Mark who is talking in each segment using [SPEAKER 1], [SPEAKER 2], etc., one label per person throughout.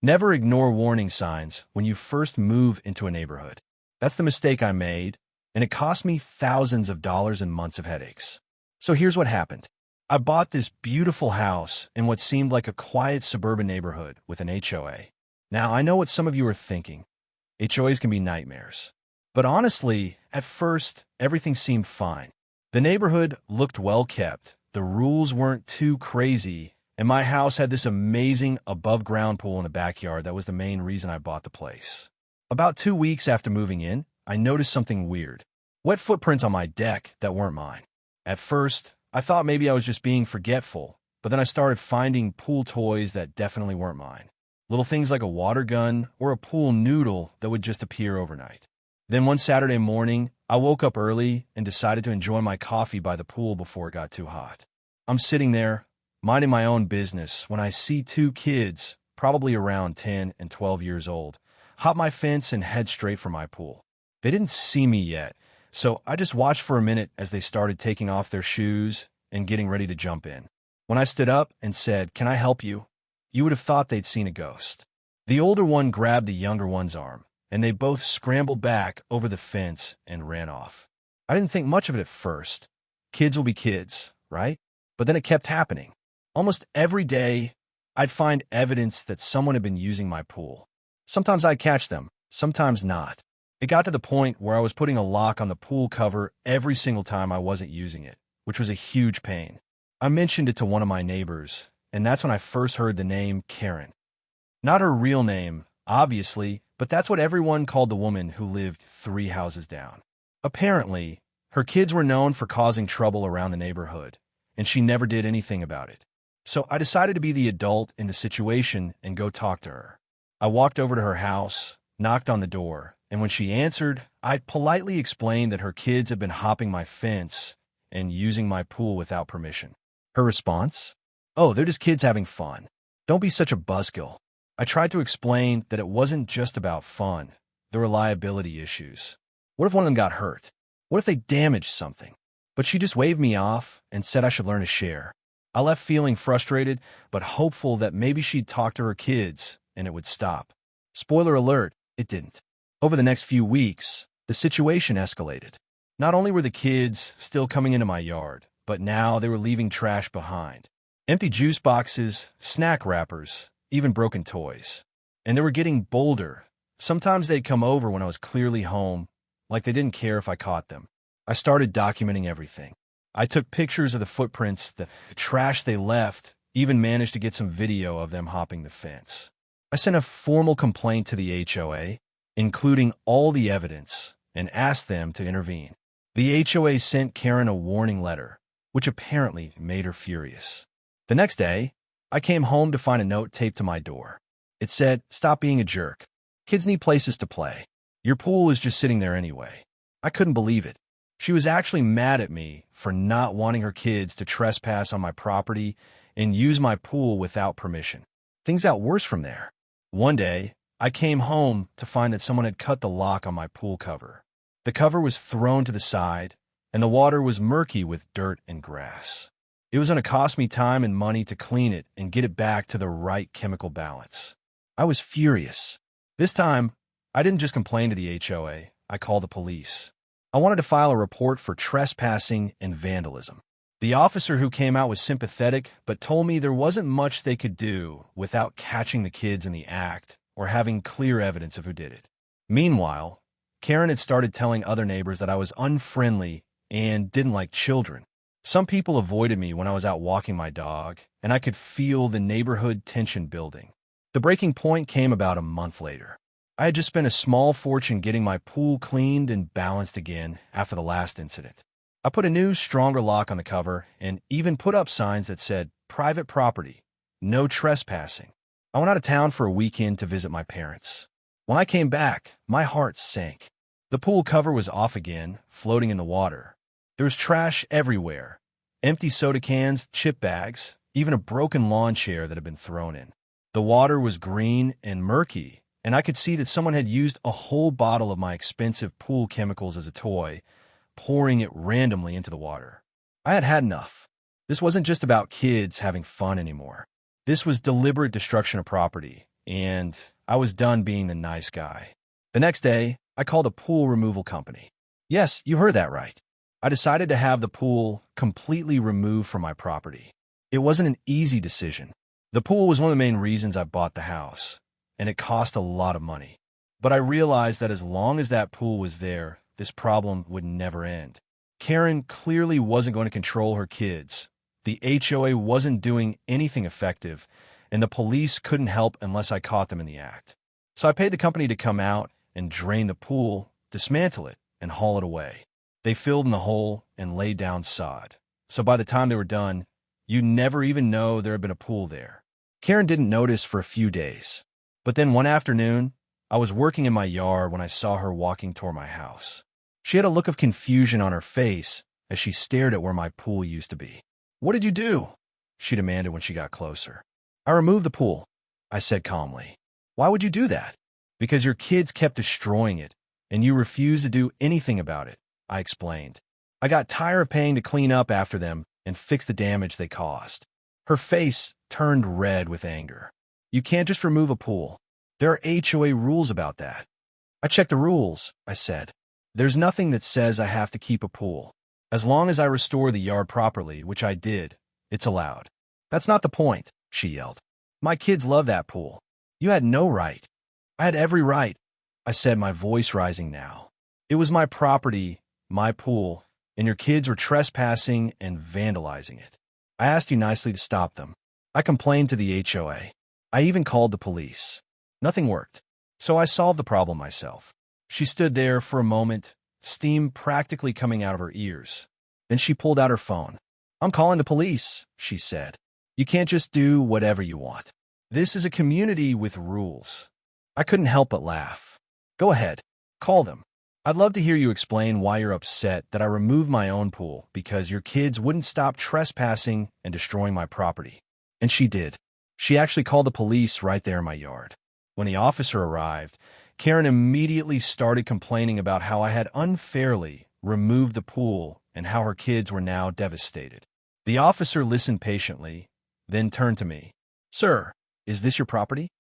[SPEAKER 1] Never ignore warning signs when you first move into a neighborhood. That's the mistake I made, and it cost me thousands of dollars and months of headaches. So here's what happened. I bought this beautiful house in what seemed like a quiet suburban neighborhood with an HOA. Now, I know what some of you are thinking. HOAs can be nightmares. But honestly, at first, everything seemed fine. The neighborhood looked well kept, the rules weren't too crazy, and my house had this amazing above-ground pool in the backyard that was the main reason I bought the place. About 2 weeks after moving in, I noticed something weird. Wet footprints on my deck that weren't mine. At first, I thought maybe I was just being forgetful, but then I started finding pool toys that definitely weren't mine. Little things like a water gun or a pool noodle that would just appear overnight. Then one Saturday morning, I woke up early and decided to enjoy my coffee by the pool before it got too hot. I'm sitting there, minding my own business, when I see 2 kids, probably around 10 and 12 years old, hop my fence and head straight for my pool. They didn't see me yet, so I just watched for a minute as they started taking off their shoes and getting ready to jump in. When I stood up and said, "Can I help you?" you would have thought they'd seen a ghost. The older one grabbed the younger one's arm, and they both scrambled back over the fence and ran off. I didn't think much of it at first. Kids will be kids, right? But then it kept happening. Almost every day, I'd find evidence that someone had been using my pool. Sometimes I'd catch them, sometimes not. It got to the point where I was putting a lock on the pool cover every single time I wasn't using it, which was a huge pain. I mentioned it to one of my neighbors, and that's when I first heard the name Karen. Not her real name, obviously, but that's what everyone called the woman who lived 3 houses down. Apparently, her kids were known for causing trouble around the neighborhood, and she never did anything about it. So I decided to be the adult in the situation and go talk to her. I walked over to her house, knocked on the door, and when she answered, I politely explained that her kids had been hopping my fence and using my pool without permission. Her response? "Oh, they're just kids having fun. Don't be such a buzzkill." I tried to explain that it wasn't just about fun. There were liability issues. What if one of them got hurt? What if they damaged something? But she just waved me off and said I should learn to share. I left feeling frustrated, but hopeful that maybe she'd talk to her kids and it would stop. Spoiler alert, it didn't. Over the next few weeks, the situation escalated. Not only were the kids still coming into my yard, but now they were leaving trash behind. Empty juice boxes, snack wrappers, even broken toys. And they were getting bolder. Sometimes they'd come over when I was clearly home, like they didn't care if I caught them. I started documenting everything. I took pictures of the footprints, the trash they left, even managed to get some video of them hopping the fence. I sent a formal complaint to the HOA, including all the evidence, and asked them to intervene. The HOA sent Karen a warning letter, which apparently made her furious. The next day, I came home to find a note taped to my door. It said, "Stop being a jerk. Kids need places to play. Your pool is just sitting there anyway." I couldn't believe it. She was actually mad at me for not wanting her kids to trespass on my property and use my pool without permission. Things got worse from there. One day, I came home to find that someone had cut the lock on my pool cover. The cover was thrown to the side, and the water was murky with dirt and grass. It was going to cost me time and money to clean it and get it back to the right chemical balance. I was furious. This time, I didn't just complain to the HOA, I called the police. I wanted to file a report for trespassing and vandalism. The officer who came out was sympathetic, but told me there wasn't much they could do without catching the kids in the act or having clear evidence of who did it. Meanwhile, Karen had started telling other neighbors that I was unfriendly and didn't like children. Some people avoided me when I was out walking my dog, and I could feel the neighborhood tension building. The breaking point came about a month later. I had just spent a small fortune getting my pool cleaned and balanced again after the last incident. I put a new, stronger lock on the cover and even put up signs that said, "Private property, no trespassing." I went out of town for a weekend to visit my parents. When I came back, my heart sank. The pool cover was off again, floating in the water. There was trash everywhere. Empty soda cans, chip bags, even a broken lawn chair that had been thrown in. The water was green and murky, and I could see that someone had used a whole bottle of my expensive pool chemicals as a toy, pouring it randomly into the water. I had had enough. This wasn't just about kids having fun anymore. This was deliberate destruction of property, and I was done being the nice guy. The next day, I called a pool removal company. Yes, you heard that right. I decided to have the pool completely removed from my property. It wasn't an easy decision. The pool was one of the main reasons I bought the house, and it cost a lot of money. But I realized that as long as that pool was there, this problem would never end. Karen clearly wasn't going to control her kids. The HOA wasn't doing anything effective, and the police couldn't help unless I caught them in the act. So I paid the company to come out and drain the pool, dismantle it, and haul it away. They filled in the hole and laid down sod. So by the time they were done, you'd never even know there had been a pool there. Karen didn't notice for a few days. But then one afternoon, I was working in my yard when I saw her walking toward my house. She had a look of confusion on her face as she stared at where my pool used to be. "What did you do?" she demanded when she got closer. "I removed the pool," I said calmly. "Why would you do that?" "Because your kids kept destroying it, and you refused to do anything about it," I explained. "I got tired of paying to clean up after them and fix the damage they caused." Her face turned red with anger. "You can't just remove a pool. There are HOA rules about that." "I checked the rules," I said. "There's nothing that says I have to keep a pool. As long as I restore the yard properly, which I did, it's allowed." "That's not the point," she yelled. "My kids love that pool. You had no right." "I had every right," I said, my voice rising now. "It was my property, my pool, and your kids were trespassing and vandalizing it. I asked you nicely to stop them. I complained to the HOA. I even called the police. Nothing worked. So I solved the problem myself." She stood there for a moment, steam practically coming out of her ears. Then she pulled out her phone. "I'm calling the police," she said. "You can't just do whatever you want. This is a community with rules." I couldn't help but laugh. "Go ahead. Call them. I'd love to hear you explain why you're upset that I removed my own pool because your kids wouldn't stop trespassing and destroying my property." And she did. She actually called the police right there in my yard. When the officer arrived, Karen immediately started complaining about how I had unfairly removed the pool and how her kids were now devastated. The officer listened patiently, then turned to me. "Sir, is this your property?"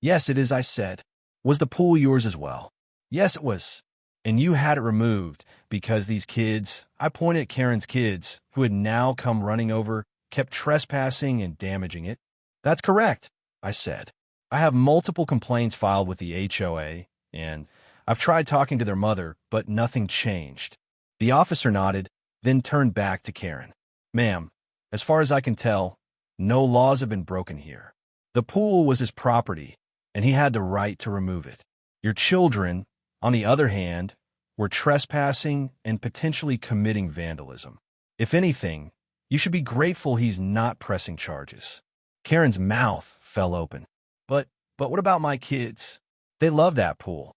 [SPEAKER 1] "Yes, it is," I said. "Was the pool yours as well?" "Yes, it was." "And you had it removed because these kids," I pointed at Karen's kids, who had now come running over, "kept trespassing and damaging it?" "That's correct," I said. "I have multiple complaints filed with the HOA, and I've tried talking to their mother, but nothing changed." The officer nodded, then turned back to Karen. "Ma'am, as far as I can tell, no laws have been broken here. The pool was his property, and he had the right to remove it. Your children, on the other hand, were trespassing and potentially committing vandalism. If anything, you should be grateful he's not pressing charges." Karen's mouth fell open. But what about my kids? They love that pool."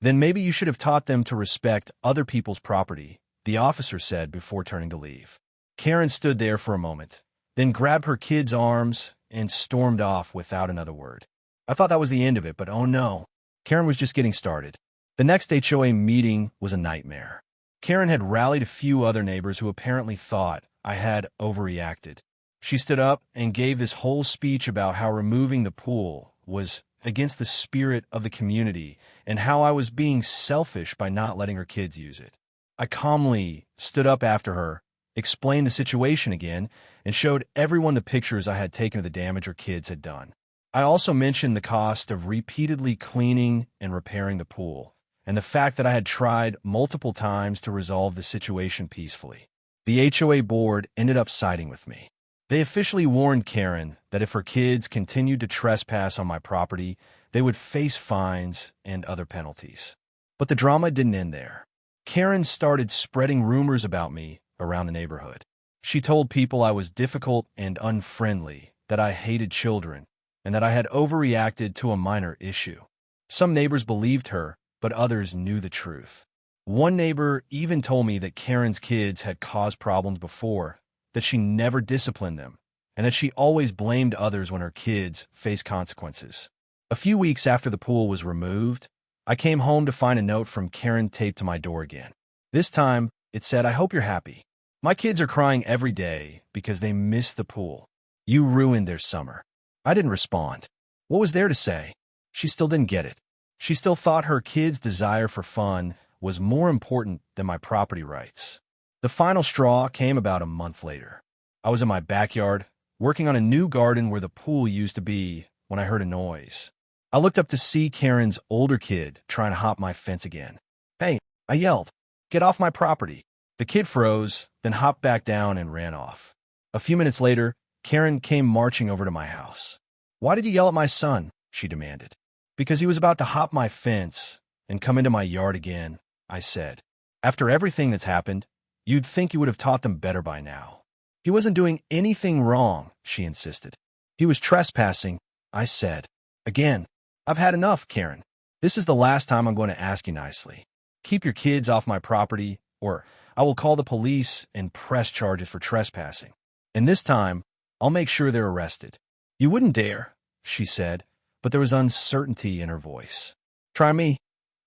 [SPEAKER 1] "Then maybe you should have taught them to respect other people's property," the officer said before turning to leave. Karen stood there for a moment, then grabbed her kids' arms and stormed off without another word. I thought that was the end of it, but oh no, Karen was just getting started. The next HOA meeting was a nightmare. Karen had rallied a few other neighbors who apparently thought I had overreacted. She stood up and gave this whole speech about how removing the pool was against the spirit of the community and how I was being selfish by not letting her kids use it. I calmly stood up after her, explained the situation again, and showed everyone the pictures I had taken of the damage her kids had done. I also mentioned the cost of repeatedly cleaning and repairing the pool, and the fact that I had tried multiple times to resolve the situation peacefully. The HOA board ended up siding with me. They officially warned Karen that if her kids continued to trespass on my property, they would face fines and other penalties. But the drama didn't end there. Karen started spreading rumors about me around the neighborhood. She told people I was difficult and unfriendly, that I hated children, and that I had overreacted to a minor issue. Some neighbors believed her, but others knew the truth. One neighbor even told me that Karen's kids had caused problems before, that she never disciplined them, and that she always blamed others when her kids faced consequences. A few weeks after the pool was removed, I came home to find a note from Karen taped to my door again. This time, it said, "I hope you're happy. My kids are crying every day because they miss the pool. You ruined their summer." I didn't respond. What was there to say? She still didn't get it. She still thought her kid's desire for fun was more important than my property rights. The final straw came about a month later. I was in my backyard, working on a new garden where the pool used to be, when I heard a noise. I looked up to see Karen's older kid trying to hop my fence again. "Hey," I yelled, "get off my property." The kid froze, then hopped back down and ran off. A few minutes later, Karen came marching over to my house. "Why did you yell at my son?" she demanded. "Because he was about to hop my fence and come into my yard again," I said. "After everything that's happened, you'd think you would have taught them better by now." "He wasn't doing anything wrong," she insisted. "He was trespassing," I said. "Again, I've had enough, Karen. This is the last time I'm going to ask you nicely. Keep your kids off my property, or I will call the police and press charges for trespassing. And this time, I'll make sure they're arrested." "You wouldn't dare," she said, but there was uncertainty in her voice. "Try me,"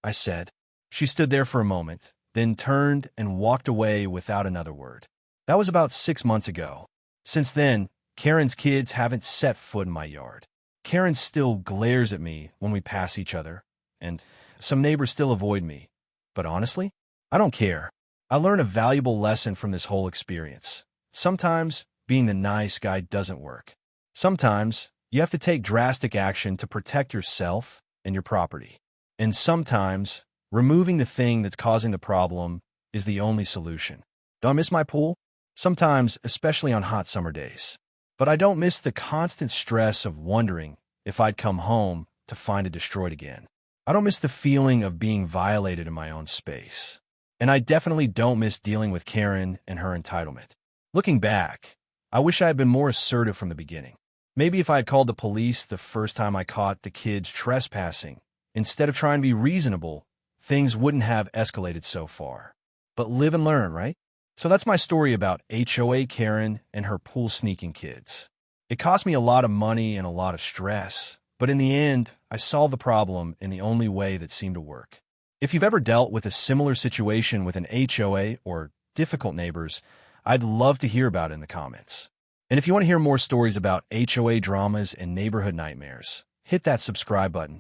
[SPEAKER 1] I said. She stood there for a moment, then turned and walked away without another word. That was about 6 months ago. Since then, Karen's kids haven't set foot in my yard. Karen still glares at me when we pass each other, and some neighbors still avoid me. But honestly, I don't care. I learned a valuable lesson from this whole experience. Sometimes being the nice guy doesn't work. Sometimes you have to take drastic action to protect yourself and your property. And sometimes removing the thing that's causing the problem is the only solution. Do I miss my pool? Sometimes, especially on hot summer days. But I don't miss the constant stress of wondering if I'd come home to find it destroyed again. I don't miss the feeling of being violated in my own space. And I definitely don't miss dealing with Karen and her entitlement. Looking back, I wish I had been more assertive from the beginning. Maybe if I had called the police the first time I caught the kids trespassing, instead of trying to be reasonable, things wouldn't have escalated so far. But live and learn, right? So that's my story about HOA Karen and her pool sneaking kids. It cost me a lot of money and a lot of stress, but in the end, I solved the problem in the only way that seemed to work. If you've ever dealt with a similar situation with an HOA or difficult neighbors, I'd love to hear about it in the comments. And if you want to hear more stories about HOA dramas and neighborhood nightmares, hit that subscribe button